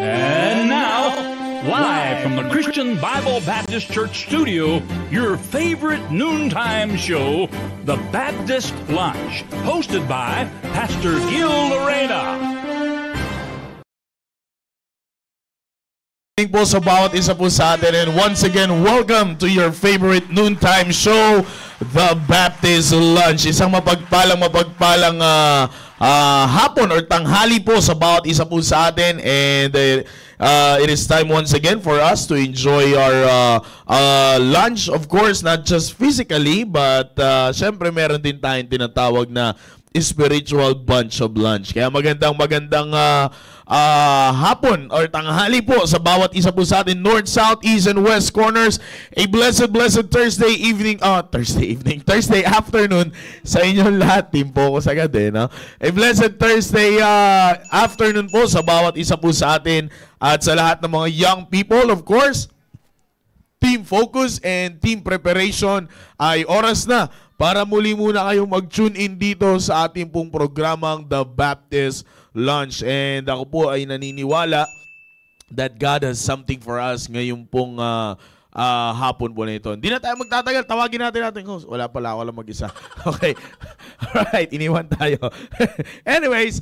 And now, live from the Christian Bible Baptist Church studio, your favorite noontime show, The Baptist Lunch, hosted by Pastor Gil Lorena. Po sa bawat isa po sa atin, and once again, welcome to your favorite noontime show, The Baptist Lunch. Isang mapagpalang hapon or tanghali po sa bawat isa po sa atin, and it is time once again for us to enjoy our lunch, of course, not just physically, but syempre meron din tayong tinatawag na spiritual bunch of lunch. Kaya magandang hapon or tanghali po sa bawat isa po sa atin, north, south, east, and west corners. A blessed Thursday afternoon sa inyong lahat. Team Focus agad no? A blessed Thursday afternoon po sa bawat isa po sa atin at sa lahat ng mga young people, of course. Team Focus and Team Preparation ay oras na para muli muna kayong mag-tune in dito sa ating pong programang The Baptist Lunch. And ako po ay naniniwala that God has something for us ngayong pong hapon po na ito. Hindi na tayo magtatagal. Tawagin natin ating host. Wala pala, ako lang mag-isa. Okay. Alright, iniwan tayo. Anyways,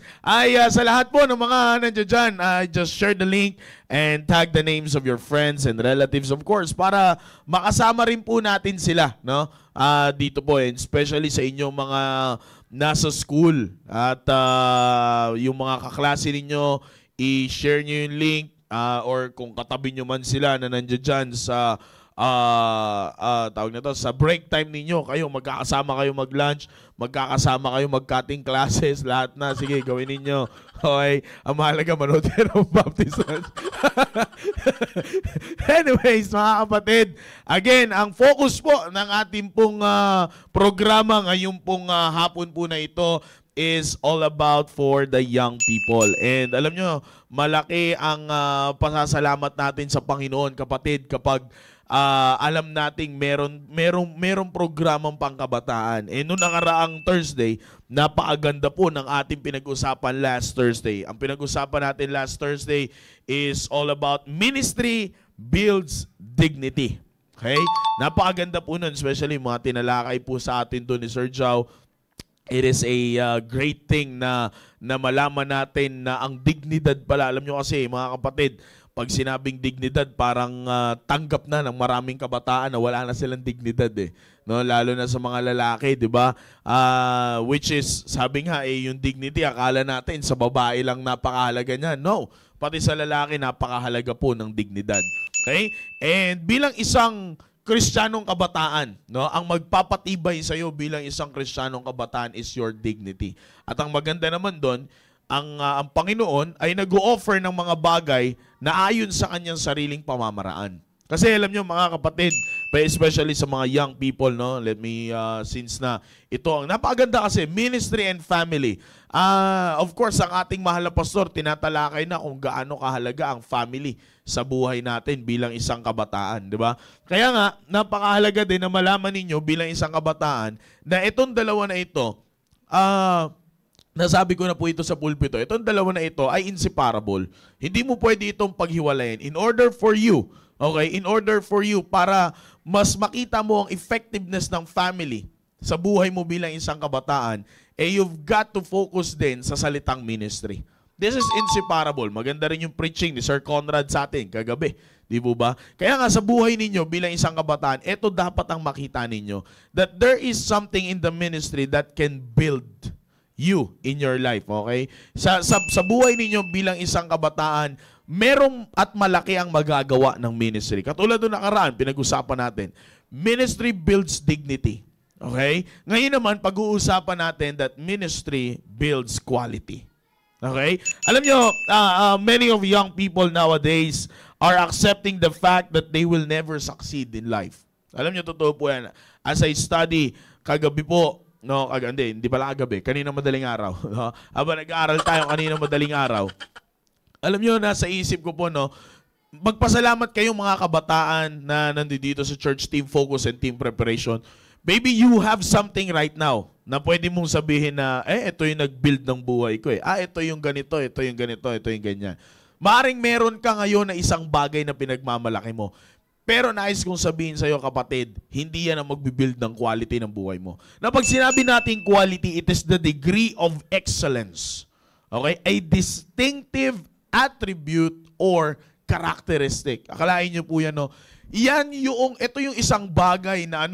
sa lahat po ng mga nandiyan dyan, just share the link and tag the names of your friends and relatives, of course, para makasama rin po natin sila, no? Dito po, and especially sa inyong mga nasa school at yung mga kaklase ninyo, i-share nyo yung link or kung katabi nyo man sila na nandiyan dyan sa tawag na to, sa break time ninyo, kayo magkakasama kayo mag-lunch, magkakasama kayo mag-cutting classes, lahat na, sige, gawin ninyo. Okay, ang mahalaga manood ng Baptist Lunch. Anyways, mga kapatid, again, ang focus po ng ating pong programa ngayong pong hapon po na ito is all about for the young people. And alam nyo, malaki ang pasasalamat natin sa Panginoon, kapatid, kapag alam nating merong programang pangkabataan. And noong nakaraang Thursday, napakaganda po ng ating pinag-usapan last Thursday. Ang pinag-usapan natin last Thursday is all about ministry builds dignity. Okay? Napakaganda po nun, especially mga tinalakay po sa atin doon ni Sir Jow. It is a great thing na malaman natin na ang dignidad pala. Alam nyo kasi, mga kapatid, pag sinabing dignidad, parang tanggap na ng maraming kabataan na wala na silang dignidad eh. No, lalo na sa mga lalaki, 'di ba? Which is, sabi nga yung dignity, akala natin sa babae lang napakahalaga niya. No, pati sa lalaki napakahalaga po ng dignidad. Okay? And bilang isang Kristiyanong kabataan, no, ang magpapatibay sa iyo bilang isang Kristiyanong kabataan is your dignity. At ang maganda naman doon, ang Panginoon ay nag-o-offer ng mga bagay na ayon sa kanyang sariling pamamaraan. Kasi alam nyo, mga kapatid, especially sa mga young people, no, let me, since na ito ang napakaganda kasi, ministry and family. Of course, ang ating mahal na pastor, tinatalakay na kung gaano kahalaga ang family sa buhay natin bilang isang kabataan, di ba? Kaya nga, napakahalaga din na malaman ninyo bilang isang kabataan na itong dalawa na ito, nasabi ko na po ito sa pulpito, itong dalawa na ito ay inseparable. Hindi mo pwede itong paghiwalayin. In order for you, okay, para mas makita mo ang effectiveness ng family sa buhay mo bilang isang kabataan, you've got to focus din sa salitang ministry. This is inseparable. Maganda rin yung preaching ni Sir Conrad sa atin kagabi. Di po ba? Kaya nga sa buhay ninyo bilang isang kabataan, ito dapat ang makita ninyo, that there is something in the ministry that can build you in your life, okay? Sa buhay ninyo bilang isang kabataan, merong at malaki ang magagawa ng ministry. Katulad doon nakaraan, pinag-usapan natin, ministry builds dignity, okay? Ngayon naman, pag-uusapan natin that ministry builds quality. Okay? Alam nyo, many of young people nowadays are accepting the fact that they will never succeed in life. Alam nyo, totoo po yan. As I study, kagabi po, no, hindi pala kagabi, kanina madaling araw. No? Habang nag-aaral tayo kanina madaling araw, alam nyo, nasa isip ko po, no, magpasalamat kayong mga kabataan na nandito sa church, Team Focus and Team Preparation. Maybe you have something right now na pwede mong sabihin na, ito yung nag-build ng buhay ko eh. Ito yung ganito, ito yung ganito, ito yung ganyan. Maaring meron ka ngayon na isang bagay na pinagmamalaki mo. Pero nais kong sabihin sa'yo, kapatid, hindi yan ang magbibuild ng quality ng buhay mo. Na pag sinabi natin quality, it is the degree of excellence. Okay? A distinctive attribute or characteristic. Akalain nyo po yan, no? Ito yung isang bagay na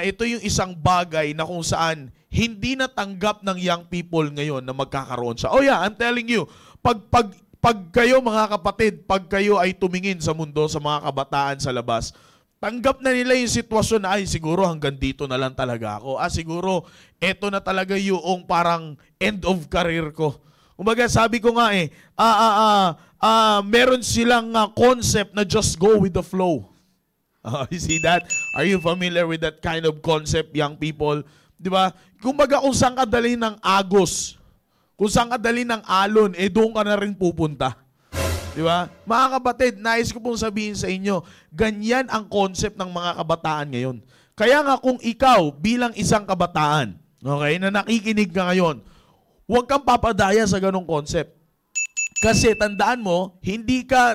ito yung isang bagay na kung saan hindi natanggap ng young people ngayon na magkakaroon siya. Oh yeah, I'm telling you, pag kayo mga kapatid, pag kayo ay tumingin sa mundo, sa mga kabataan sa labas, tanggap na nila yung sitwasyon na, ay siguro hanggang dito na lang talaga ako. Siguro eto na talaga yung parang end of career ko. Kumbaga sabi ko nga meron silang concept na just go with the flow. You see that? Are you familiar with that kind of concept, young people? Di ba? Kumbaga kung saan ka dali ng agos, kung saan ka dali ng alon, doon ka na rin pupunta. Di ba? Mga kapatid, nais ko pong sabihin sa inyo, ganyan ang concept ng mga kabataan ngayon. Kaya nga kung ikaw bilang isang kabataan, okay, na nakikinig ka ngayon, huwag kang papadaya sa ganong concept. Kasi tandaan mo,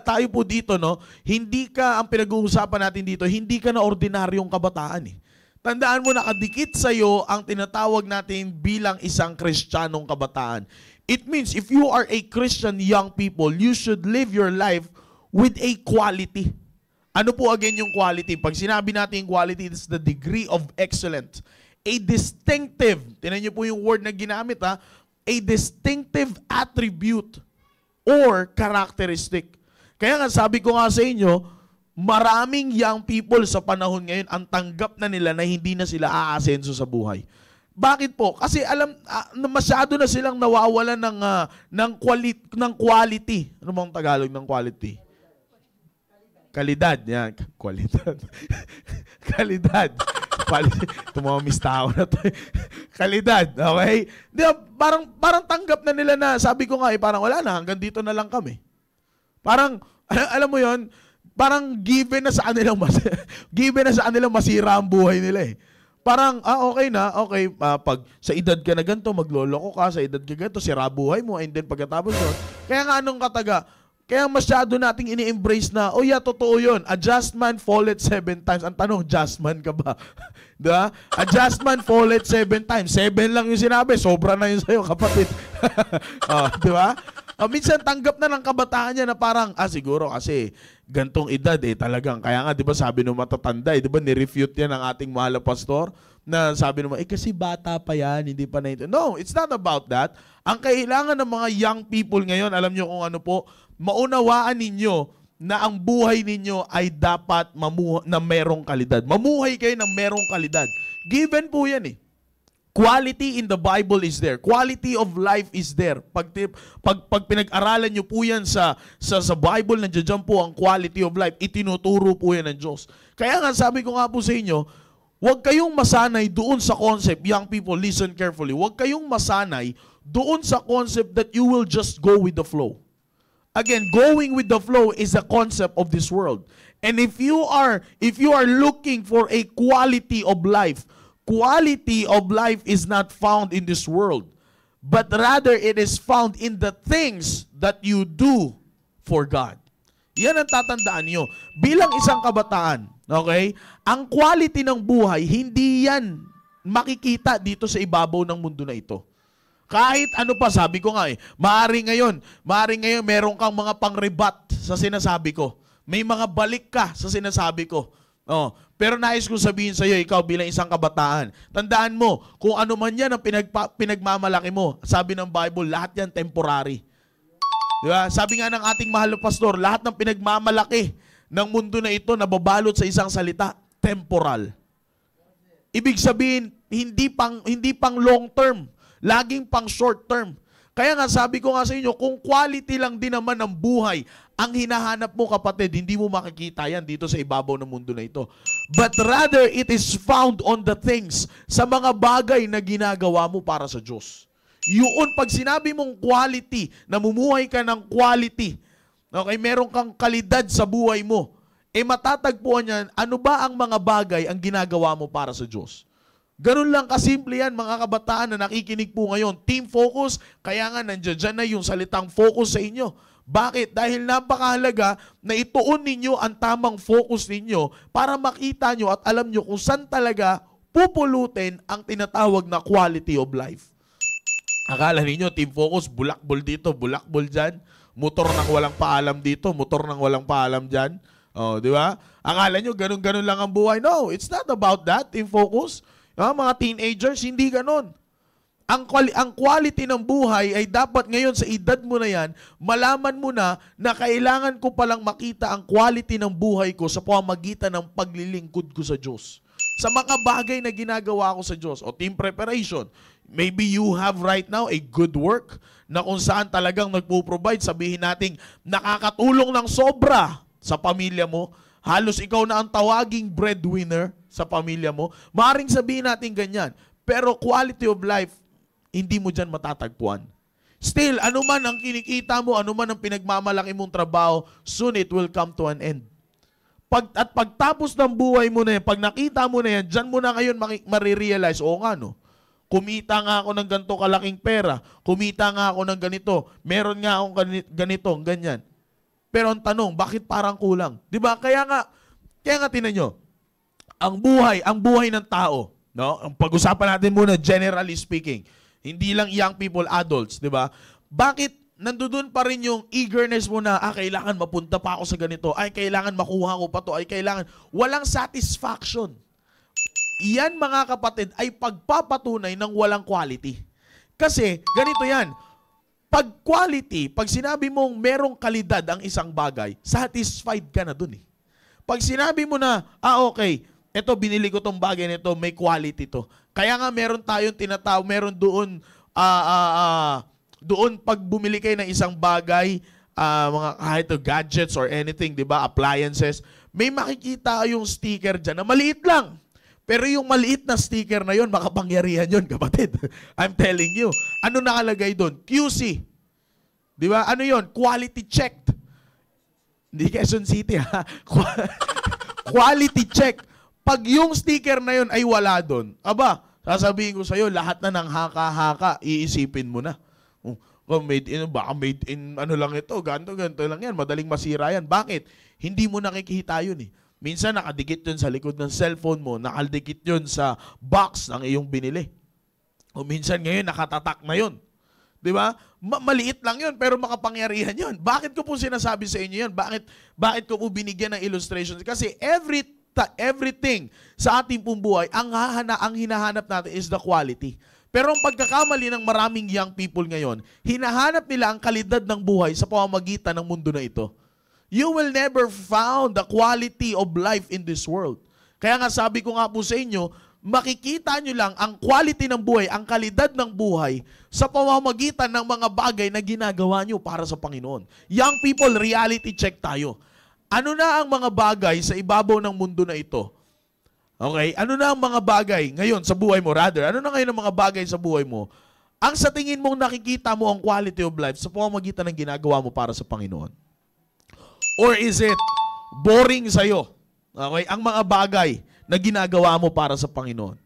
tayo po dito, no? Ang pinag-uusapan natin dito, hindi ka na ordinaryong kabataan eh. Tandaan mo, nakadikit sa'yo ang tinatawag natin bilang isang Kristiyanong kabataan. It means if you are a Christian young people, you should live your life with a quality. Ano po again yung quality? Pag sinabi natin quality, it's the degree of excellence. A distinctive, tinan niyo po yung word na ginamit a distinctive attribute or characteristic. Kaya nga sabi ko nga sa inyo, maraming young people sa panahon ngayon ang tanggap na nila na hindi na sila aasenso sa buhay. Bakit po? Kasi masyado na silang nawawalan ng quality. Ano bang Tagalog ng quality? Kalidad. Yan. Qualidad. Kalidad. Tumamista ako na to. Kalidad. Okay? Di ba, parang tanggap na nila na, sabi ko nga parang wala na, hanggang dito na lang kami. Parang, alam mo yon, parang given na sa kanilang masira ang buhay nila eh. Parang, okay na, okay, pag sa edad ka na ganito, magloloko ka, sa edad ka ganito, sira buhay mo, and then pagkatapos nun, kaya nga anong kataga, kaya masyado nating ini-embrace na, oh yeah, totoo yun, a just man falleth 7 times. Ang tanong, just man ka ba? Diba? A just man falleth 7 times. 7 lang yung sinabi, sobra na yun sa'yo, kapatid. Diba? Minsan tanggap na ng kabataan niya na parang, siguro kasi gantong edad talagang. Kaya nga, di ba sabi ng matatanda, di ba nirefute yan ng ating mahal na pastor, na sabi naman, kasi bata pa yan, hindi pa na ito. No, it's not about that. Ang kailangan ng mga young people ngayon, alam nyo kung ano po, maunawaan ninyo na ang buhay ninyo ay dapat na merong kalidad. Mamuhay kayo ng merong kalidad. Given po yan eh. Quality in the Bible is there. Quality of life is there. Pag pinag-aralan nyo po yan sa Bible, nandiyan po ang quality of life. Itinuturo po yan ng Diyos. Kaya nga sabi ko nga po sa inyo, huwag kayong masanay doon sa concept, young people, listen carefully. Huwag kayong masanay doon sa concept that you will just go with the flow. Again, going with the flow is a concept of this world. And if you are looking for a quality of life is not found in this world, but rather it is found in the things that you do for God. Yan ang tatandaan nyo. Bilang isang kabataan, okay, ang quality ng buhay, hindi yan makikita dito sa ibabaw ng mundo na ito. Kahit ano pa, sabi ko nga maaring ngayon meron kang mga pangrebat sa sinasabi ko. May mga balik ka sa sinasabi ko. Pero nais kong sabihin sa iyo, ikaw bilang isang kabataan, tandaan mo, kung ano man yan ang pinagmamalaki mo, sabi ng Bible, lahat yan temporary. Diba? Sabi nga ng ating mahal na pastor, lahat ng pinagmamalaki ng mundo na ito nababalot sa isang salita, temporal. Ibig sabihin, hindi pang long term, laging pang short term. Kaya nga sabi ko nga sa inyo, kung quality lang din naman ng buhay ang hinahanap mo, kapatid, hindi mo makikita yan dito sa ibabaw ng mundo na ito. But rather, it is found on the things, sa mga bagay na ginagawa mo para sa Diyos. Yun, pag sinabi mong quality, namumuhay ka ng quality, okay, meron kang kalidad sa buhay mo, matatagpuan yan, ano ba ang mga bagay ang ginagawa mo para sa Diyos? Ganun lang kasimple yan, mga kabataan na nakikinig po ngayon. Team focus, kaya nga nandiyan na yung salitang focus sa inyo. Bakit? Dahil napakahalaga na ituon ninyo ang tamang focus ninyo para makita nyo at alam nyo kung saan talaga pupulutin ang tinatawag na quality of life. Akala ninyo, team focus, bulakbol dito, bulakbol dyan. Motor nang walang paalam dito, motor nang walang paalam dyan. Oh, di ba? Akala nyo, ganun-ganun lang ang buhay. No, it's not about that, team focus. Mga teenagers, hindi ganun. Ang quality ng buhay ay dapat ngayon sa edad mo na yan, malaman mo na kailangan ko palang makita ang quality ng buhay ko sa pamamagitan ng paglilingkod ko sa Diyos. Sa mga bagay na ginagawa ko sa Diyos o team preparation. Maybe you have right now a good work na kung saan talagang nagpo-provide, sabihin natin, nakakatulong ng sobra sa pamilya mo. Halos ikaw na ang tawaging breadwinner sa pamilya mo. Maaaring sabihin natin ganyan. Pero quality of life, hindi mo dyan matatagpuan. Still, anuman ang kinikita mo, anuman ang pinagmamalaki mong trabaho, soon it will come to an end. At pagtapos ng buhay mo na yan, pag nakita mo na yan, dyan mo na ngayon marirealize, oo nga no, kumita nga ako ng ganito kalaking pera, kumita nga ako ng ganito, meron nga akong ganito, ganyan. Pero ang tanong, bakit parang kulang? Diba? Kaya nga tinan nyo, ang buhay ng tao, no? Ang pag-usapan natin muna, generally speaking, hindi lang young people, adults, di ba? Bakit nandoon pa rin yung eagerness mo na, kailangan mapunta pa ako sa ganito, kailangan makuha ko pa to, kailangan, walang satisfaction. Iyan, mga kapatid, ay pagpapatunay ng walang quality. Kasi, ganito yan, pag quality, pag sinabi mong merong kalidad ang isang bagay, satisfied ka na dun eh. Pag sinabi mo na, okay, eto, binili ko tong bagay nito, may quality to. Kaya nga meron tayong tinatawag, meron doon, doon pag bumili kayo ng isang bagay, mga kahit gadgets or anything, di ba, appliances, may makikita yung sticker dyan na maliit lang. Pero yung maliit na sticker na yun, makapangyarihan yun, kapatid. I'm telling you. Ano nakalagay doon? QC. Di ba? Ano yun? Quality checked. Hindi Quezon City, ha? Quality check. Pag yung sticker na yun ay wala doon, sasabihin ko sa'yo, lahat na ng haka-haka, iisipin mo na. Made in, baka made in, ano lang ito, ganito lang yan, madaling masira yan. Bakit? Hindi mo nakikita yun eh. Minsan nakadikit yun sa likod ng cellphone mo, nakadikit yun sa box ng iyong binili. O minsan ngayon, nakatatak na yun. Di ba? Maliit lang yun, pero makapangyarihan yun. Bakit ko po sinasabi sa inyo yun? Bakit ko po binigyan ng illustrations? Kasi everything sa ating pong buhay, ang hinahanap natin is the quality. Pero ang pagkakamali ng maraming young people ngayon, hinahanap nila ang kalidad ng buhay sa pamamagitan ng mundo na ito. You will never found the quality of life in this world. Kaya nga sabi ko nga po sa inyo, makikita nyo lang ang quality ng buhay, ang kalidad ng buhay sa pamamagitan ng mga bagay na ginagawa nyo para sa Panginoon. Young people, reality check tayo. Ano na ang mga bagay sa ibabaw ng mundo na ito? Okay? Ano na ang mga bagay ngayon sa buhay mo? Rather, ano na ngayon ang mga bagay sa buhay mo? Ang sa tingin mong nakikita mo ang quality of life sa pamamagitan ng ginagawa mo para sa Panginoon? Or is it boring sa'yo? Okay? Ang mga bagay na ginagawa mo para sa Panginoon.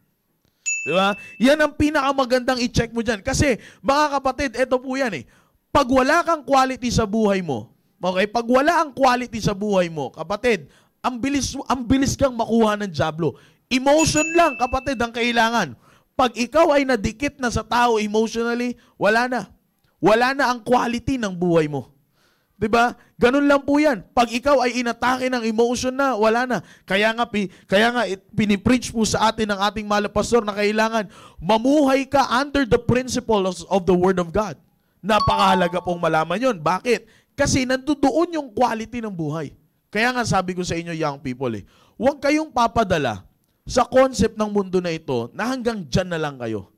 Di ba? Yan ang pinakamagandang i-check mo dyan. Kasi, mga kapatid, ito po yan eh. Pag wala kang quality sa buhay mo, okay? Pag wala ang quality sa buhay mo, kapatid, ang bilis kang makuha ng dyablo. Emotion lang, kapatid, ang kailangan. Pag ikaw ay nadikit na sa tao emotionally, wala na. Wala na ang quality ng buhay mo. Diba? Ganun lang po yan. Pag ikaw ay inatake ng emotion na, wala na. Kaya nga pinipreach po sa atin ng ating mahal na pastor na kailangan mamuhay ka under the principles of the Word of God. Napakahalaga pong malaman yun. Bakit? Kasi nandoon yung quality ng buhay. Kaya nga sabi ko sa inyo, young people, huwag kayong papadala sa concept ng mundo na ito na hanggang dyan na lang kayo.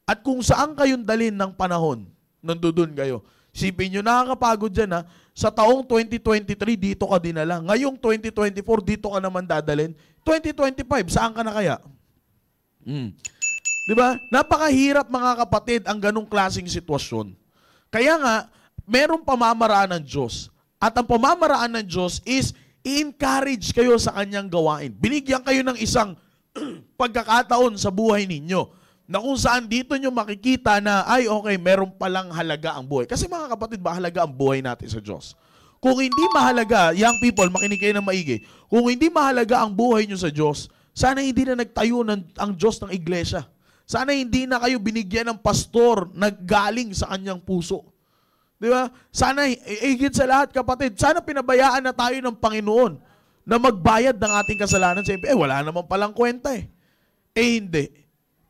At kung saan kayong dalhin ng panahon, nandoon kayo. Sipin nyo, nakakapagod dyan ha. Sa taong 2023, dito ka dinala. Ngayong 2024, dito ka naman dadalhin. 2025, saan ka na kaya? Diba? Napakahirap mga kapatid ang ganong klaseng sitwasyon. Kaya nga, merong pamamaraan ng Diyos. At ang pamamaraan ng Diyos is i-encourage kayo sa kanyang gawain. Binigyan kayo ng isang pagkakataon sa buhay ninyo na kung saan dito nyo makikita na, ay okay, meron palang halaga ang buhay. Kasi mga kapatid, mahalaga ang buhay natin sa Diyos. Kung hindi mahalaga, young people, makinig kayo ng maigi, kung hindi mahalaga ang buhay nyo sa Diyos, sana hindi na nagtayo ang Diyos ng iglesia. Sana hindi na kayo binigyan ng pastor na galing sa kanyang puso. Di ba? Sana, higit sa lahat kapatid, sana pinabayaan na tayo ng Panginoon na magbayad ng ating kasalanan. Siyempre, wala naman palang kwenta eh. Hindi.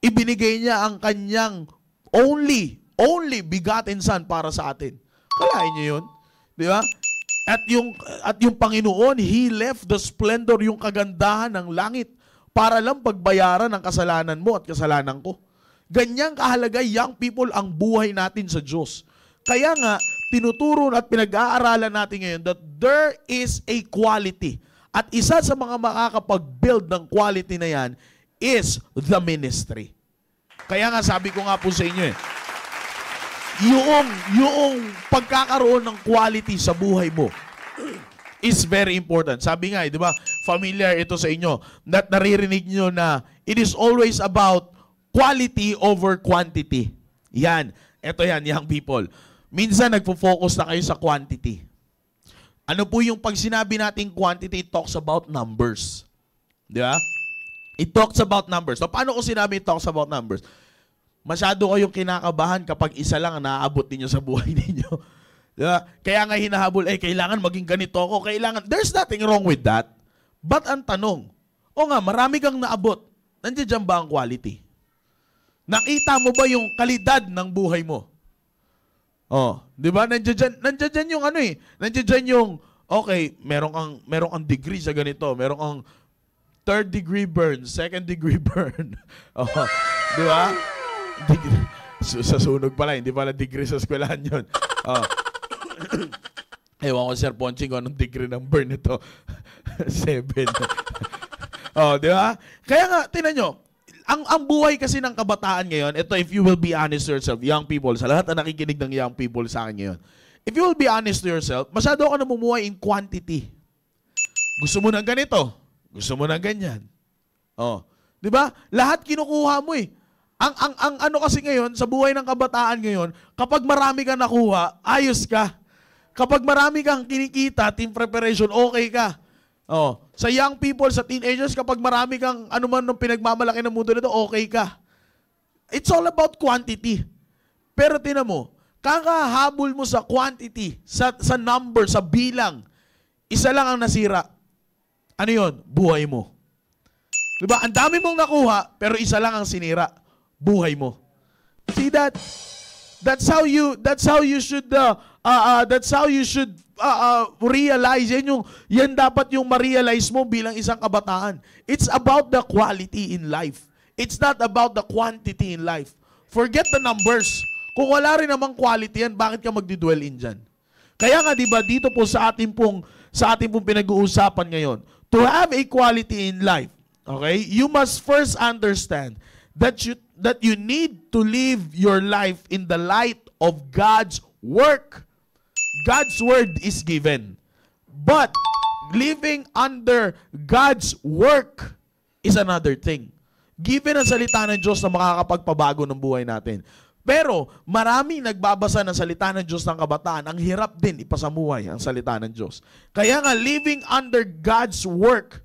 Ibinigay niya ang kanyang only begotten Son para sa atin. Kalahin niyo yun. Di ba? At yung Panginoon, He left the splendor, yung kagandahan ng langit para lang pagbayaran ang kasalanan mo at kasalanan ko. Ganyang kahalaga, young people, ang buhay natin sa Diyos. Kaya nga, tinuturo at pinag-aaralan natin ngayon that there is a quality. At isa sa mga makakapag-build ng quality na yan is the ministry. Kaya nga sabi ko nga po sa inyo yung pagkakaroon ng quality sa buhay mo is very important. Sabi nga, di ba, familiar ito sa inyo, that naririnig nyo na it is always about quality over quantity. Yan. Ito yan, young people. Minsan nagpo-focus na kayo sa quantity. Ano po yung pag sinabi nating quantity, it talks about numbers. Di ba? It talks about numbers. So, paano ko sinabi it talks about numbers? Masyado kayong kinakabahan kapag isa lang ang naaabot ninyo sa buhay ninyo. Diba? Kaya nga hinahabol, kailangan maging ganito ako. There's nothing wrong with that. But ang tanong, marami kang naabot. Nandiyan ba ang quality? Nakita mo ba yung kalidad ng buhay mo? Di ba? Nandiyan yung nandiyan yung, okay, meron kang degree sa ganito, meron kang 3rd degree burn, 2nd degree burn. Di ba? Sa sunog pala, hindi pala degree sa eskwelahan yun. Ewan ko, Sir Ponching, anong degree ng burn nito? 7. Di ba? Kaya nga, tinan nyo, ang buhay kasi ng kabataan ngayon, ito, if you will be honest to yourself, young people, sa lahat na nakikinig ng young people sa akin ngayon, if you will be honest to yourself, masyado ka namumuhay in quantity. Gusto mo ng ganito, gusto mo ng ganyan. Di ba? Lahat kinukuha mo eh. Ang ano kasi ngayon, sa buhay ng kabataan ngayon, kapag marami kang nakuha, ayos ka. Kapag marami kang kinikita, team preparation, okay ka. Sa young people, sa teenagers, kapag marami kang ano man ng pinagmamalaki ng mundo nito, okay ka. It's all about quantity. Pero tinan mo, kakahabol mo sa quantity, sa number, sa bilang, isa lang ang nasira. Ano yun? Buhay mo. Diba? Ang dami mong nakuha, pero isa lang ang sinira. Buhay mo. See that? That's how you should realize. Yan dapat yung ma-realize mo bilang isang kabataan. It's about the quality in life. It's not about the quantity in life. Forget the numbers. Kung wala rin namang quality yan, bakit ka magdi-dwell in dyan? Kaya nga, di ba, dito po sa ating pong pinag-uusapan ngayon, to have a quality in life, okay, you must first understand that you need to live your life in the light of God's work. God's word is given. But living under God's work is another thing. Given ang salita ng Diyos na makakapagpabago ng buhay natin. Pero maraming nagbabasa ng salita ng Diyos ng kabataan, ang hirap din ipasamuhay ang salita ng Diyos. Kaya nga, living under God's work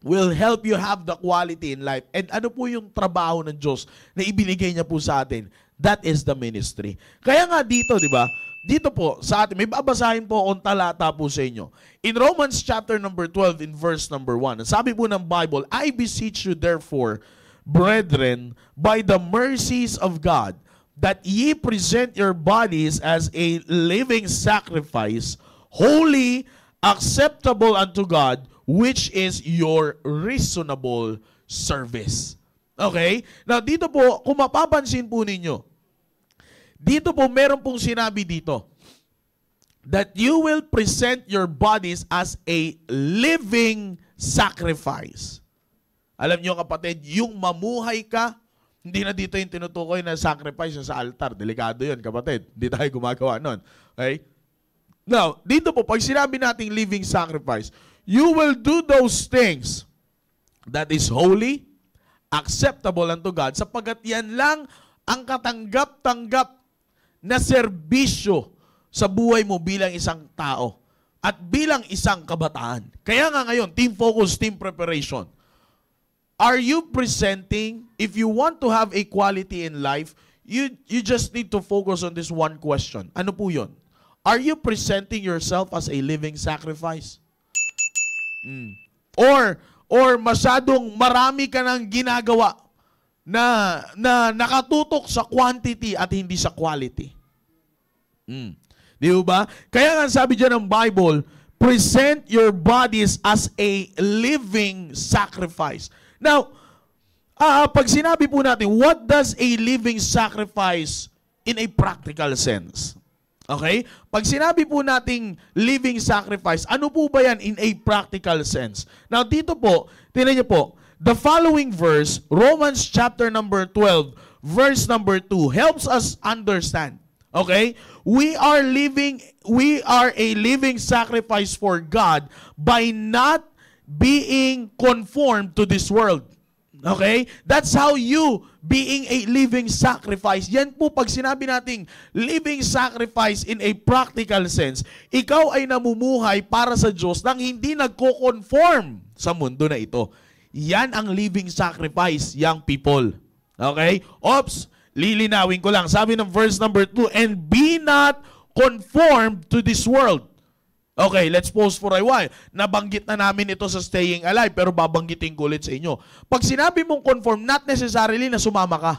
will help you have the quality in life. And ano po yung trabaho ng Diyos na ibinigay niya po sa atin? That is the ministry. Kaya nga dito, di ba? Dito po sa atin, may babasahin po akong talata po sa inyo. In Romans chapter number 12 in verse number 1, sabi po ng Bible, I beseech you therefore, brethren, by the mercies of God, that ye present your bodies as a living sacrifice, holy, acceptable unto God, which is your reasonable service. Okay? Now, dito po, kung mapapansin po ninyo, dito po, meron pong sinabi dito, that you will present your bodies as a living sacrifice. Alam nyo kapatid, yung mamuhay ka, hindi na dito yung tinutukoy na sacrifice sa altar. Delikado yun kapatid. Hindi tayo gumagawa nun. Okay? Now, dito po, pag sinabi nating living sacrifice, you will do those things that is holy, acceptable unto God, sapagkat yan lang ang katanggap-tanggap na serbisyo sa buhay mo bilang isang tao at bilang isang kabataan. Kaya nga ngayon, team focus, team preparation. Are you presenting, if you want to have a quality in life, you just need to focus on this one question. Ano po yun? Are you presenting yourself as a living sacrifice? Or masyadong marami ka nang ginagawa na nakatutok sa quantity at hindi sa quality. Di ba? Kaya nga sabi dyan ng Bible, present your bodies as a living sacrifice. Now, pag sinabi po natin, what does a living sacrifice in a practical sense? Okay? Pag sinabi po nating living sacrifice, ano po ba yan in a practical sense? Now, dito po, tingnan niyo po, the following verse, Romans chapter number 12, verse number 2, helps us understand. Okay? We are a living sacrifice for God by not being conformed to this world. Okay? That's how you being a living sacrifice. Yan po pag sinabi nating living sacrifice in a practical sense, ikaw ay namumuhay para sa Diyos nang hindi nagko-conform sa mundo na ito. Yan ang living sacrifice, young people. Okay? Oops, lilinawin ko lang. Sabi ng verse number 2, and be not conformed to this world. Okay, let's pause for a while. Nabanggit na namin ito sa Staying Alive, pero babanggitin ko ulit sa inyo. Pag sinabi mong conform, not necessarily na sumama ka.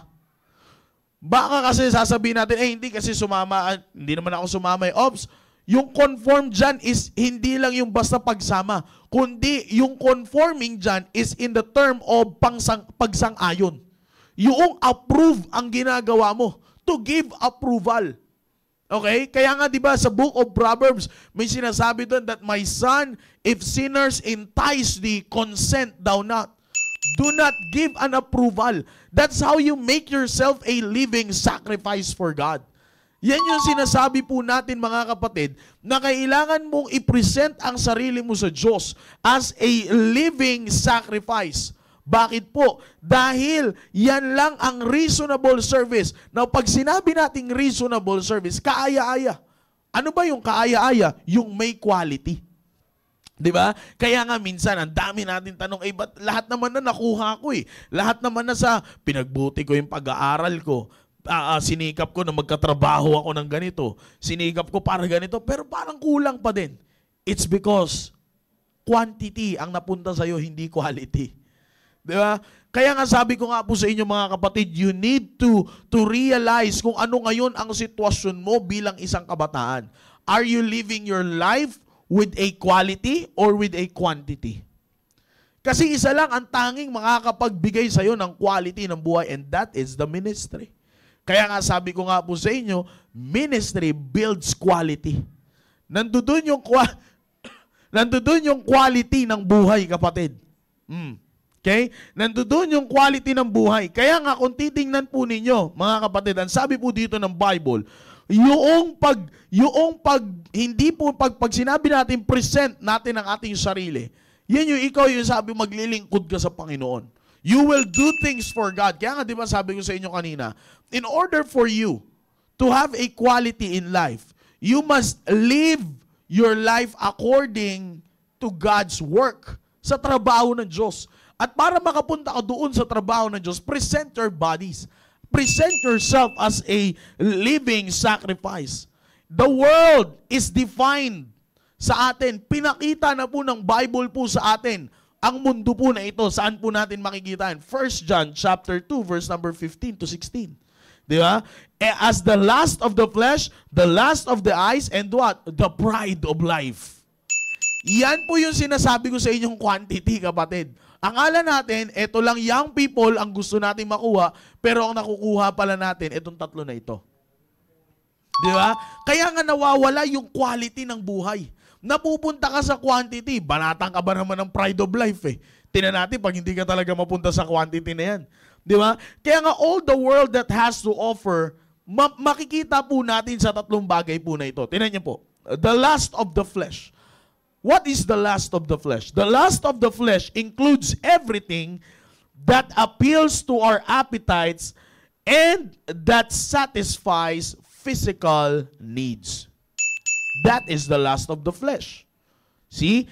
Baka kasi sasabihin natin, hindi kasi sumama, hindi naman ako sumama. Ops, yung conform dyan is hindi lang yung basta pagsama, kundi yung conforming dyan is in the term of pagsang-ayon. Yung approve ang ginagawa mo, to give approval. Okay? Kaya nga 'di ba sa book of Proverbs, may sinasabi doon that my son, if sinners entice thee, consent thou not. Do not give an approval. That's how you make yourself a living sacrifice for God. Yan yung sinasabi po natin mga kapatid, na kailangan mong i-present ang sarili mo sa Diyos as a living sacrifice. Bakit po? Dahil yan lang ang reasonable service. Now, pag sinabi nating reasonable service, kaaya-aya. Ano ba yung kaaya-aya? Yung may quality. Diba? Kaya nga minsan, ang dami natin tanong, ba't lahat naman na nakuha ko eh. Lahat naman na sa pinagbuti ko yung pag-aaral ko. Sinikap ko na magkatrabaho ako ng ganito. Sinikap ko para ganito. Pero parang kulang pa din. It's because quantity ang napunta sa'yo, hindi quality. Diba? Kaya nga sabi ko nga po sa inyo mga kapatid, you need to realize kung ano ngayon ang sitwasyon mo bilang isang kabataan. Are you living your life with a quality or with a quantity? Kasi isa lang ang tanging makakapagbigay sa iyo ng quality ng buhay, and that is the ministry. Kaya nga sabi ko nga po sa inyo, ministry builds quality. Nandoon yung quality ng buhay, kapatid. Okay? Nandoon yung quality ng buhay. Kaya nga kung titingnan po ninyo, mga kapatid, ang sabi po dito ng Bible, pag sinabi natin present natin ang ating sarili, yan yung ikaw yung sabi maglilingkod ka sa Panginoon. You will do things for God. Kaya nga di ba sabi ko sa inyo kanina, in order for you to have a quality in life, you must live your life according to God's work sa trabaho ng Diyos. At para makapunta ka doon sa trabaho ng Diyos, present your bodies. Present yourself as a living sacrifice. The world is defined sa atin. Pinakita na po ng Bible po sa atin ang mundo po na ito. Saan po natin makikita? 1 John chapter 2 verse number 15 to 16. Di ba? As the lust of the flesh, the lust of the eyes, and what? The pride of life. Yan po yung sinasabi ko sa inyong quantity, kapatid. Akala natin, ito lang young people ang gusto natin makuha, pero ang nakukuha pala natin, itong tatlo na ito. Di ba? Kaya nga nawawala yung quality ng buhay. Napupunta ka sa quantity, banatang ka ba naman ng pride of life eh. Tingnan natin pag hindi ka talaga mapunta sa quantity na yan. Di ba? Kaya nga all the world that has to offer, makikita po natin sa tatlong bagay po na ito. Tingnan niyo po. The lust of the flesh. What is the lust of the flesh? The lust of the flesh includes everything that appeals to our appetites and that satisfies physical needs. That is the lust of the flesh. See?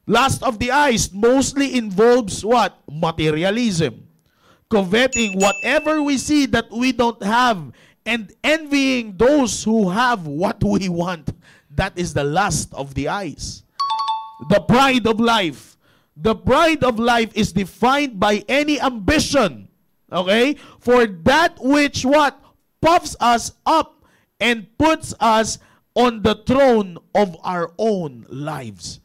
Lust of the eyes mostly involves what? Materialism. Coveting whatever we see that we don't have and envying those who have what we want. That is the lust of the eyes. The pride of life. The pride of life is defined by any ambition, okay, for that which what? Puffs us up and puts us on the throne of our own lives.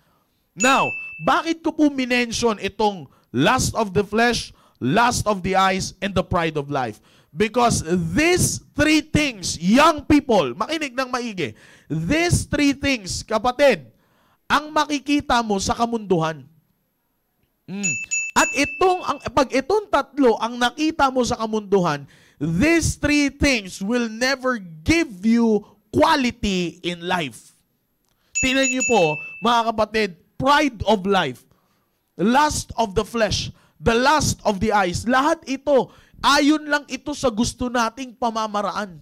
Now, bakit ko po minention itong lust of the flesh, lust of the eyes, and the pride of life? Because these three things, young people, makinig ng maigi, these three things, kapatid, ang makikita mo sa kamunduhan. At pag itong tatlo ang nakita mo sa kamunduhan, these three things will never give you quality in life. Tingnan niyo po, mga kapatid, pride of life, lust of the flesh, the lust of the eyes, lahat ito, ayon lang ito sa gusto nating pamamaraan.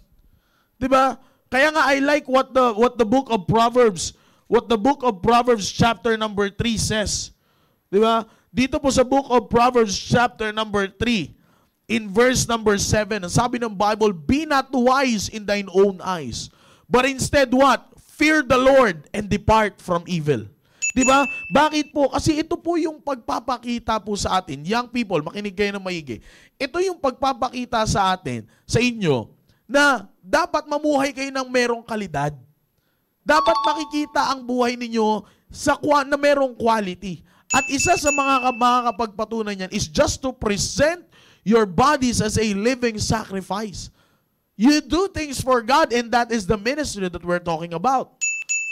'Di ba? Kaya nga I like what the book of Proverbs chapter number 3 says. 'Di ba? Dito po sa book of Proverbs chapter number 3 in verse number 7, ang sabi ng Bible, "Be not wise in thine own eyes, but instead what? Fear the Lord and depart from evil." 'Di ba? Bakit po? Kasi ito po yung pagpapakita po sa atin, young people, makinig kayo ng maigi. Ito yung pagpapakita sa atin, sa inyo, na dapat mamuhay kayo ng merong kalidad. Dapat makikita ang buhay ninyo na merong quality. At isa sa mga kapagpatunan niyan is just to present your bodies as a living sacrifice. You do things for God, and that is the ministry that we're talking about.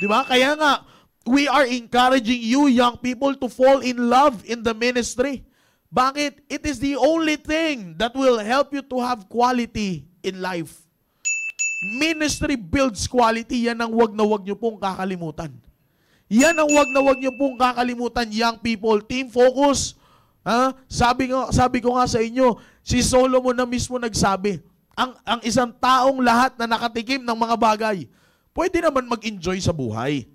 'Di ba? Kaya nga, we are encouraging you, young people, to fall in love in the ministry. Bakit? It is the only thing that will help you to have quality in life. Ministry builds quality. Yan ang wag na wag nyo pong kakalimutan. Yan ang wag na wag nyo pong kakalimutan, young people. Team focus. Sabi ko nga sa inyo, si Solomon na mismo nagsabi, ang isang taong lahat na nakatikim ng mga bagay, pwede naman mag-enjoy sa buhay.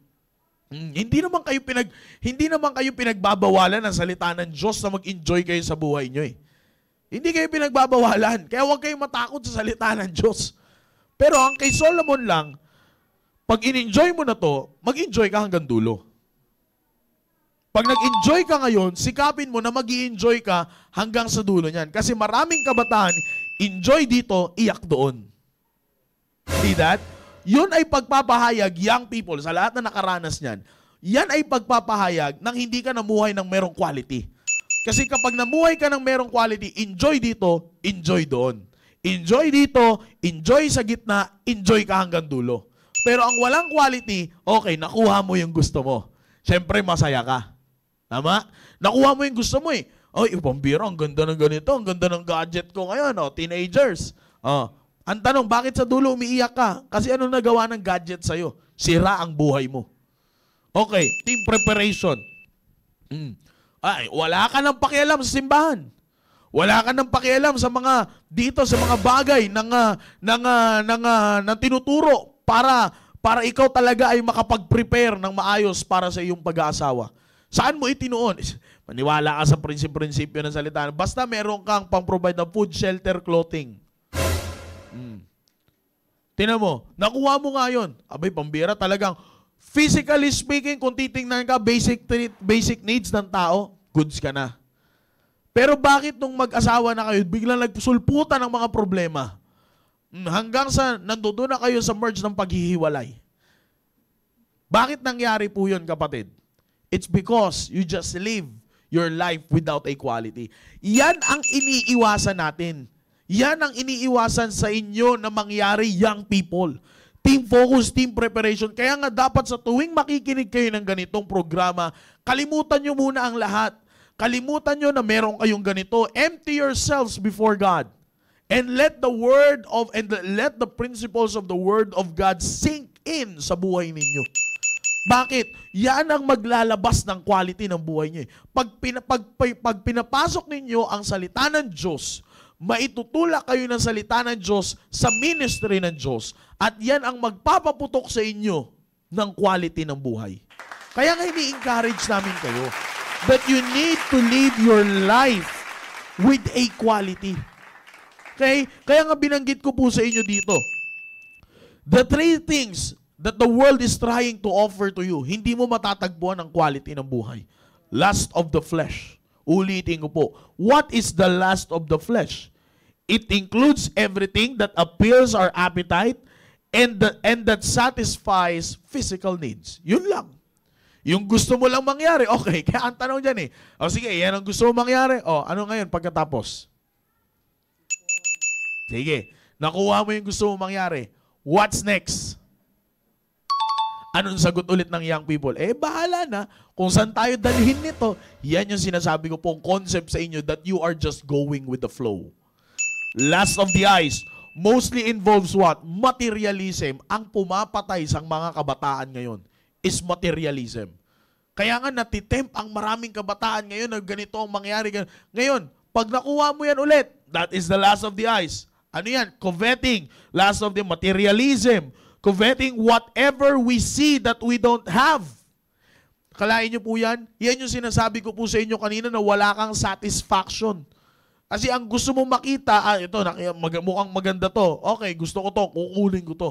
Hindi naman kayo pinagbabawalan ng salita ng Diyos na mag-enjoy kayo sa buhay nyo eh. Hindi kayo pinagbabawalan. Kaya huwag kayong matakot sa salita ng Diyos. Pero ang kay Solomon lang, pag in-enjoy mo na to, mag-enjoy ka hanggang dulo. Pag nag-enjoy ka ngayon, sikapin mo na mag-i-enjoy ka hanggang sa dulo niyan. Kasi maraming kabataan, enjoy dito, iyak doon. See that? Yun ay pagpapahayag, young people, sa lahat na nakaranas niyan, yan ay pagpapahayag nang hindi ka namuhay ng merong quality. Kasi kapag namuhay ka ng merong quality, enjoy dito, enjoy doon. Enjoy dito, enjoy sa gitna, enjoy ka hanggang dulo. Pero ang walang quality, okay, nakuha mo yung gusto mo. Siyempre, masaya ka. Tama? Nakuha mo yung gusto mo eh. Ay, pambira, ang ganda ng ganito, ang ganda ng gadget ko ngayon, teenagers. Ang tanong, bakit sa dulo umiiyak ka? Kasi ano nagawa ng gadget sa'yo? Sira ang buhay mo. Okay, team preparation. Ay, wala ka nang pakialam sa simbahan. Wala ka nang pakialam sa mga bagay ng tinuturo para ikaw talaga ay makapag-prepare ng maayos para sa iyong pag-aasawa. Saan mo itinuon? Maniwala ka sa prinsipyo ng salita. Basta meron kang pang-provide ng food, shelter, clothing. Tingnan mo, nakuha mo nga yun. Abay, pambira talagang, physically speaking, kung titingnan ka, basic needs ng tao, goods ka na. Pero bakit nung mag-asawa na kayo, biglang nagsulputan ng mga problema? Hanggang sa nandoon na kayo sa merge ng paghihiwalay. Bakit nangyari po yun, kapatid? It's because you just live your life without equality. Yan ang iniiwasan natin. Yan ang iniiwasan sa inyo na mangyari, young people. Team focus, team preparation. Kaya nga dapat sa tuwing makikinig kayo ng ganitong programa, kalimutan nyo muna ang lahat. Kalimutan nyo na meron kayong ganito. Empty yourselves before God. And let the principles of the Word of God sink in sa buhay ninyo. Bakit? Yan ang maglalabas ng quality ng buhay niyo. Pag pinapasok ninyo ang salita ng Diyos, maitutulak kayo ng salita ng Diyos sa ministry ng Diyos. At yan ang magpapaputok sa inyo ng quality ng buhay. Kaya nga ini-encourage namin kayo that you need to live your life with a quality. Okay? Kaya nga binanggit ko po sa inyo dito, the three things that the world is trying to offer to you, hindi mo matatagpuan ang quality ng buhay. Lust of the flesh. Ulitin ko po. What is the lust of the flesh? It includes everything that appeals our appetite and that satisfies physical needs. Yun lang. Yung gusto mo lang mangyari, okay. Kaya ang tanong dyan o sige, yan ang gusto mo mangyari. Ano ngayon pagkatapos? Sige, nakuha mo yung gusto mo mangyari. What's next? Anong sagot ulit ng young people? Bahala na. Kung saan tayo dalhin nito, yan yung sinasabi ko pong concept sa inyo that you are just going with the flow. Lust of the eyes mostly involves what? Materialism. Ang pumapatay sa mga kabataan ngayon is materialism. Kaya nga natitempt ang maraming kabataan ngayon na ganito ang mangyari. Ngayon, pag nakuha mo yan ulit, that is the lust of the eyes. Ano yan? Coveting. Lust of the materialism. Coveting whatever we see that we don't have. Kalain niyo po yan? Yan yung sinasabi ko po sa inyo kanina na wala kang satisfaction. Kasi ang gusto mong makita, ito, mukhang maganda to. Okay, gusto ko to, kukunin ko to.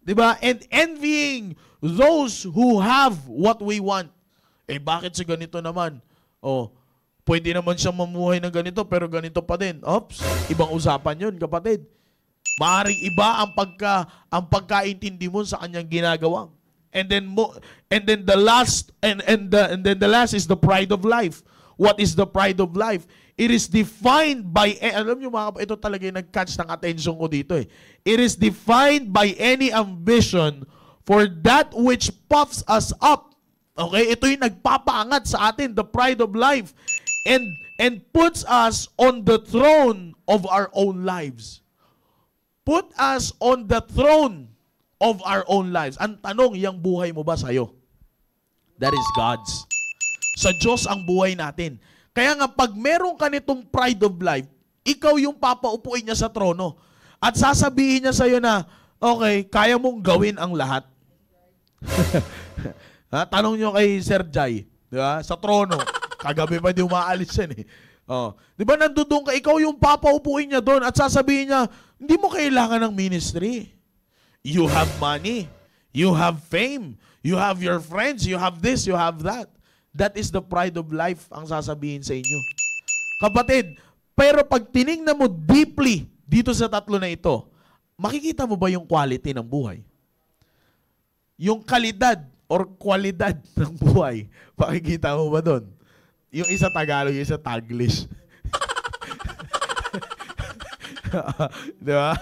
Diba? And envying those who have what we want. Bakit si ganito naman? Pwede naman siyang mamuhay ng ganito, pero ganito pa din. Oops, ibang usapan yun, kapatid. Maaring iba ang pagkaintindi mo sa kanyang ginagawa. And then the last is the pride of life. What is the pride of life? It is defined by, alam niyo mga, ito talaga yung nag-catch ng attention ko dito It is defined by any ambition for that which puffs us up. Okay? Ito yung nagpapaangat sa atin, the pride of life. And puts us on the throne of our own lives. Put us on the throne of our own lives. Ang tanong, yung buhay mo ba sa'yo? That is God's. Sa Diyos ang buhay natin. Kaya nga, pag meron ka nitong pride of life, ikaw yung papaupuin niya sa trono. At sasabihin niya sa'yo na, okay, kaya mong gawin ang lahat. Tanong nyo kay Sir Jai, diba? Sa trono. Kagabi pa di umaalis yan Di ba nandoon ka, ikaw yung papaupuin niya doon at sasabihin niya, hindi mo kailangan ng ministry. You have money. You have fame. You have your friends. You have this. You have that. That is the pride of life ang sasabihin sa inyo. Kapatid, pero pag tinignan mo deeply dito sa tatlo na ito, makikita mo ba yung quality ng buhay? Yung kalidad or kwalidad ng buhay, makikita mo ba doon? Yung isa Tagalog, yung isa Taglish. Di ba?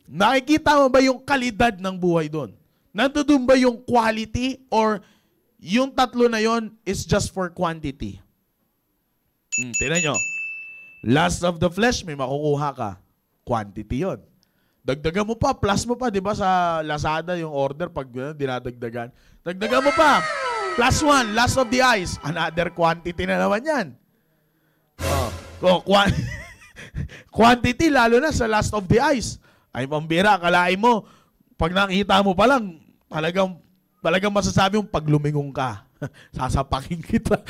Nakikita mo ba yung kalidad ng buhay doon? Nandoon ba yung quality or yung tatlo na yon is just for quantity? Tingnan nyo. Lust of the flesh, may makukuha ka. Quantity yon. Dagdagan mo pa, plus mo pa, di ba sa Lazada yung order pag dinadagdagan. Dagdagan mo pa. Plus one, lust of the eyes. Another quantity na naman yan. Quantity, lalo na sa lust of the eyes. Ay, pambira, kalain mo, pag nakita mo pa lang, talagang masasabi mong pag lumingon ka, sasapakin kita.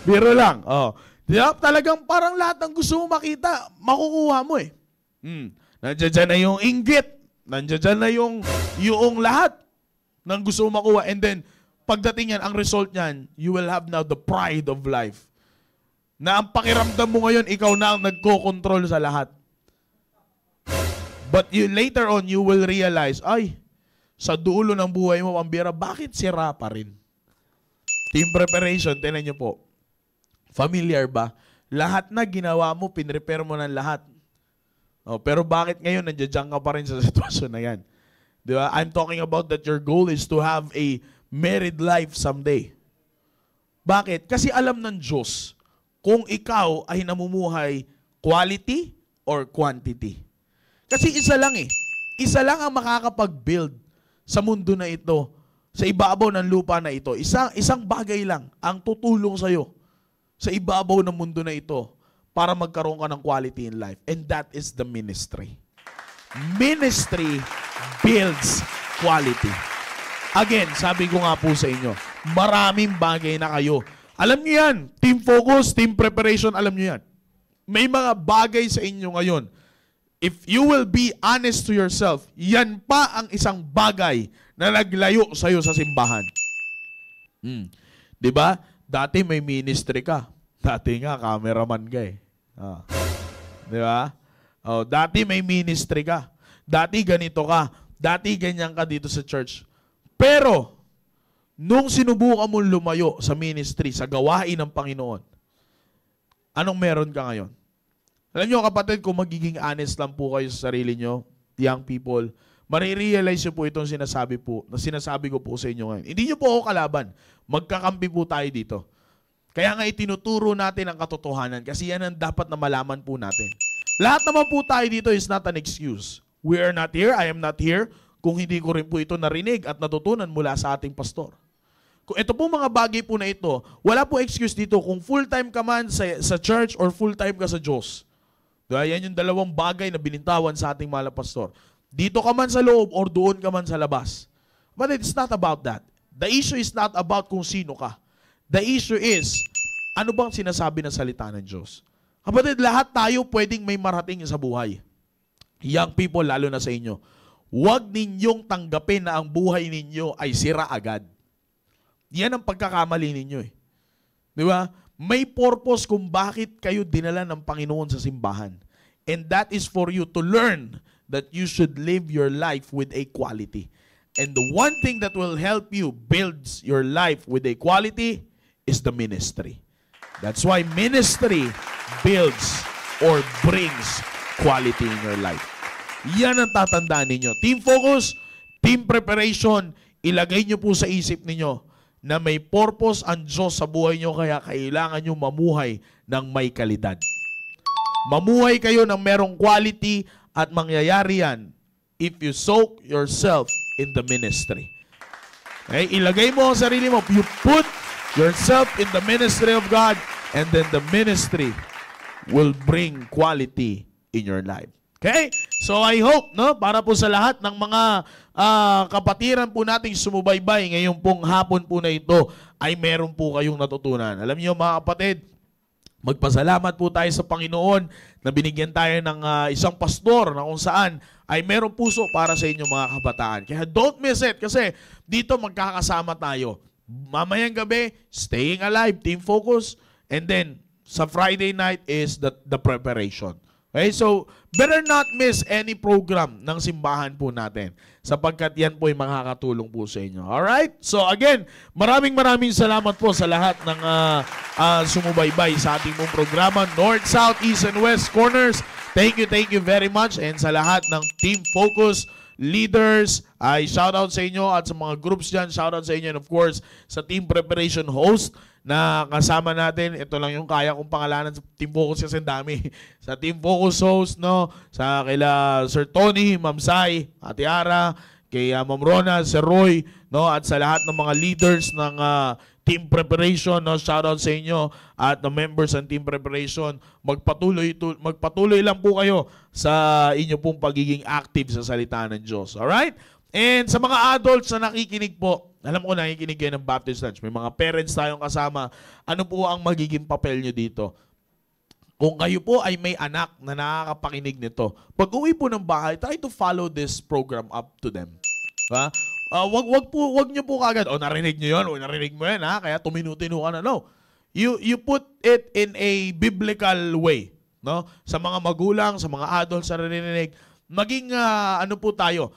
Biro lang. Diba? Talagang parang lahat ng gusto mo makita, makukuha mo Nandiyan dyan na yung inggit. Nandiyan dyan na yung lahat ng gusto mo makuha. And then, pagdating yan, ang result niyan, you will have now the pride of life. Na ang pakiramdam mo ngayon, ikaw na ang nagko-control sa lahat. But later on, you will realize, ay, sa dulo ng buhay mo, pambira, bakit sira pa rin? Team preparation, tinan nyo po. Familiar ba? Lahat na ginawa mo, pinrepare mo ng lahat. Pero bakit ngayon, nandiyan ka pa rin sa sitwasyon na yan? Di ba? I'm talking about that your goal is to have a married life someday. Bakit? Kasi alam ng Diyos kung ikaw ay namumuhay quality or quantity. Kasi isa lang Isa lang ang makakapag-build sa mundo na ito, sa ibabaw ng lupa na ito. Isang bagay lang ang tutulong sa'yo sa ibabaw ng mundo na ito para magkaroon ka ng quality in life. And that is the ministry. Ministry builds quality. Again, sabi ko nga po sa inyo, maraming bagay na kayo. Alam niyo yan, team focus, team preparation, alam niyo yan. May mga bagay sa inyo ngayon. If you will be honest to yourself, yan pa ang isang bagay na naglayo sa'yo sa simbahan. Diba? Dati may ministry ka. Dati nga, cameraman ka eh. Diba? Dati may ministry ka. Dati ganito ka. Dati ganyan ka dito sa church. Pero, nung sinubukan mo lumayo sa ministry, sa gawain ng Panginoon, anong meron ka ngayon? Alam nyo kapatid, kung magiging honest lang po kayo sa sarili nyo, young people, marirealize nyo po itong sinasabi ko po sa inyo ngayon. Hindi nyo po ako kalaban. Magkakampi po tayo dito. Kaya nga itinuturo natin ang katotohanan kasi yan ang dapat na malaman po natin. Lahat naman po tayo dito is not an excuse. We are not here, I am not here, kung hindi ko rin po ito narinig at natutunan mula sa ating pastor. Kung ito po mga bagay po na ito, wala po excuse dito kung full-time ka man sa church or full-time ka sa Diyos. Diba? Yan yung dalawang bagay na binintawan sa ating mahal na pastor. Dito ka man sa loob or doon ka man sa labas. But it's not about that. The issue is not about kung sino ka. The issue is, ano bang sinasabi ng salita ng Diyos? Kapatid, lahat tayo pwedeng may marating sa buhay. Young people, lalo na sa inyo. Huwag ninyong tanggapin na ang buhay ninyo ay sira agad. Yan ang pagkakamali ninyo eh. Di ba? May purpose kung bakit kayo dinala ng Panginoon sa simbahan. And that is for you to learn that you should live your life with a quality. And the one thing that will help you build your life with a quality is the ministry. That's why ministry builds or brings quality in your life. Yan ang tatandaan ninyo. Team focus, team preparation, ilagay nyo po sa isip ninyo na may purpose ang Diyos sa buhay nyo kaya kailangan nyo mamuhay ng may kalidad. Mamuhay kayo ng merong quality at mangyayari yan if you soak yourself in the ministry. Okay? Ilagay mo ang sarili mo. You put yourself in the ministry of God and then the ministry will bring quality in your life. Okay? So I hope, no, para po sa lahat ng mga kapatiran po nating sumubaybay ngayong pong hapon po na ito ay meron po kayong natutunan. Alam niyo mga kapatid, magpasalamat po tayo sa Panginoon na binigyan tayo ng isang pastor na kung saan ay meron puso para sa inyo mga kabataan. Kaya don't miss it kasi dito magkakasama tayo. Mamayang gabi, staying alive, team focus, and then sa Friday night is the preparation. Okay, so better not miss any program ng simbahan po natin sapagkat yan po ay makakatulong po sa inyo. Alright? So again, maraming salamat po sa lahat ng sumubaybay sa ating pong programa, North, South, East, and West Corners. Thank you very much. And sa lahat ng Team Focus leaders, ay shoutout sa inyo at sa mga groups dyan, shoutout sa inyo and of course sa Team Preparation host na kasama natin. Ito lang yung kaya kong pangalanan sa Team Focus kasi dami. Sa Team Focus host, no, sa kila Sir Tony, Ma'am Sai, Ate Ara, kay Ma'am Rona, Sir Roy, no, at sa lahat ng mga leaders ng Team Preparation, no, shoutout sa inyo at the members ng Team Preparation. Magpatuloy lang po kayo sa inyo pong pagiging active sa salita ng Diyos. Alright? And sa mga adults na nakikinig po, alam ko nakikinig kayo ng Baptist Lunch. May mga parents tayong kasama. Ano po ang magiging papel nyo dito? Kung kayo po ay may anak na nakakapakinig nito, pag uwi po ng bahay, try to follow this program up to them. Ha? Wag nyo po kagad, narinig nyo yun, narinig mo yan, ha? Kaya tuminutino ka na. No. You put it in a biblical way. No? Sa mga magulang, sa mga adults na narinig, maging ano po tayo,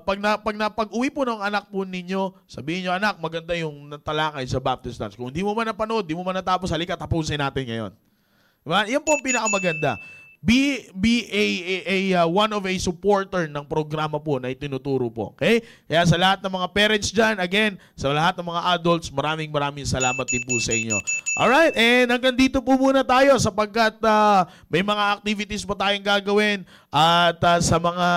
pag-uwi po ng anak po ninyo, sabihin nyo, anak, maganda yung talakay sa Baptist Lunch. Kung hindi mo man napanood, di mo man natapos, halika, tapusin natin ngayon. Diba? Yan po ang pinakamaganda. one of a supporter ng programa po na itinuturo po. Okay? Kaya sa lahat ng mga parents dyan, again, sa lahat ng mga adults, maraming salamat din po sa inyo. Alright, and hanggang dito po muna tayo sapagkat may mga activities po tayong gagawin at sa mga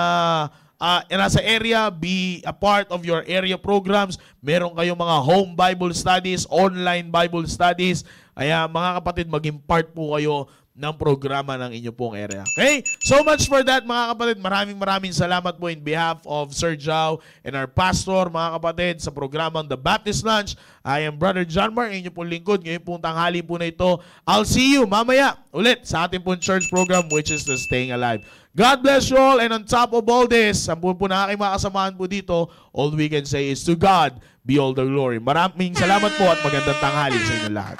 nasa area, be a part of your area programs. Meron kayong mga home Bible studies, online Bible studies. Kaya mga kapatid, maging part po kayo ng programa ng inyo pong area. Okay? So much for that mga kapatid. Maraming salamat po in behalf of Sir Jao and our pastor mga kapatid sa programang The Baptist Lunch. I am Brother John Mark, inyo pong lingkod. Ngayon pong tanghali po na ito. I'll see you mamaya ulit sa ating pong church program which is the Staying Alive. God bless you all, and on top of all this, ang po na aking mga kasamahan po dito, all we can say is to God be all the glory. Maraming salamat po at magandang tanghali sa inyo lahat.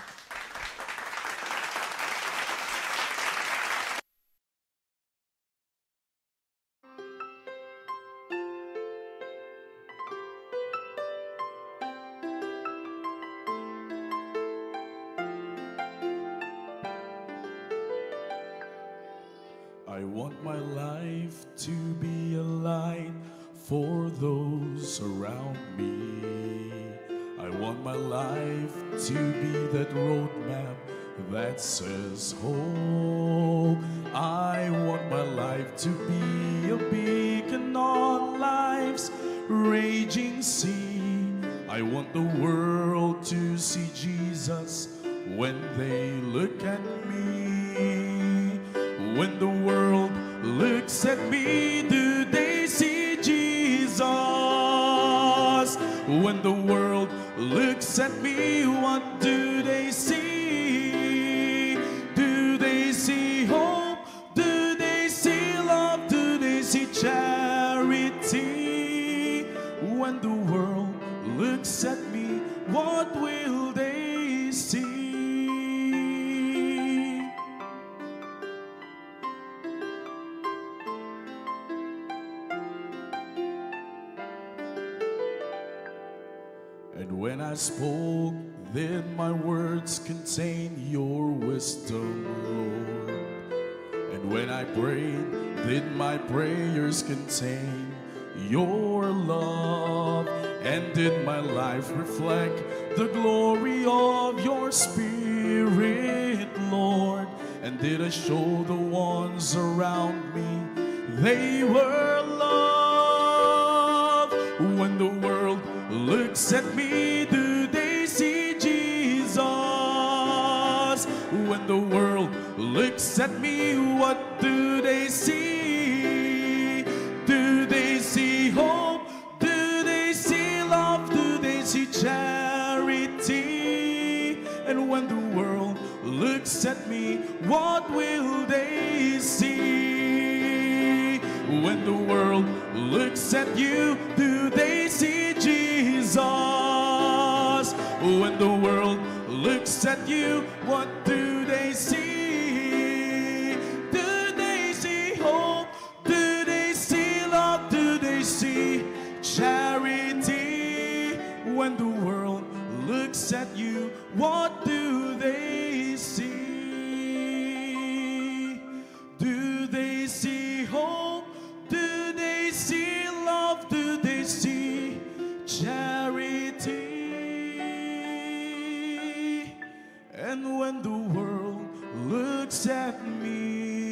I want my life to be a light for those around me. I want my life to be that roadmap that says hope. I want my life to be a beacon on life's raging sea. I want the world to see Jesus when they look at me. When the world looks at me, do they see Jesus? When the world looks at me, what do they see? Do they see hope? Do they see love? Do they see charity? When the world looks at me, what will they see? And when I spoke, did my words contain your wisdom, Lord? And when I prayed, did my prayers contain your love? And did my life reflect the glory of your Spirit, Lord? And did I show the ones around me they were loved? When the world looks at me, do they see Jesus? When the world looks at me, what do they see? Do they see hope? Do they see love? Do they see charity? And when the world looks at me, what will they see? When the world looks at you, do they see Jesus? When the world looks at you, what do they see? Do they see hope? Do they see love? Do they see charity? When the world looks at you, what do they see? Do they see hope? Do they see love? Do they see charity? And when the world looks at me,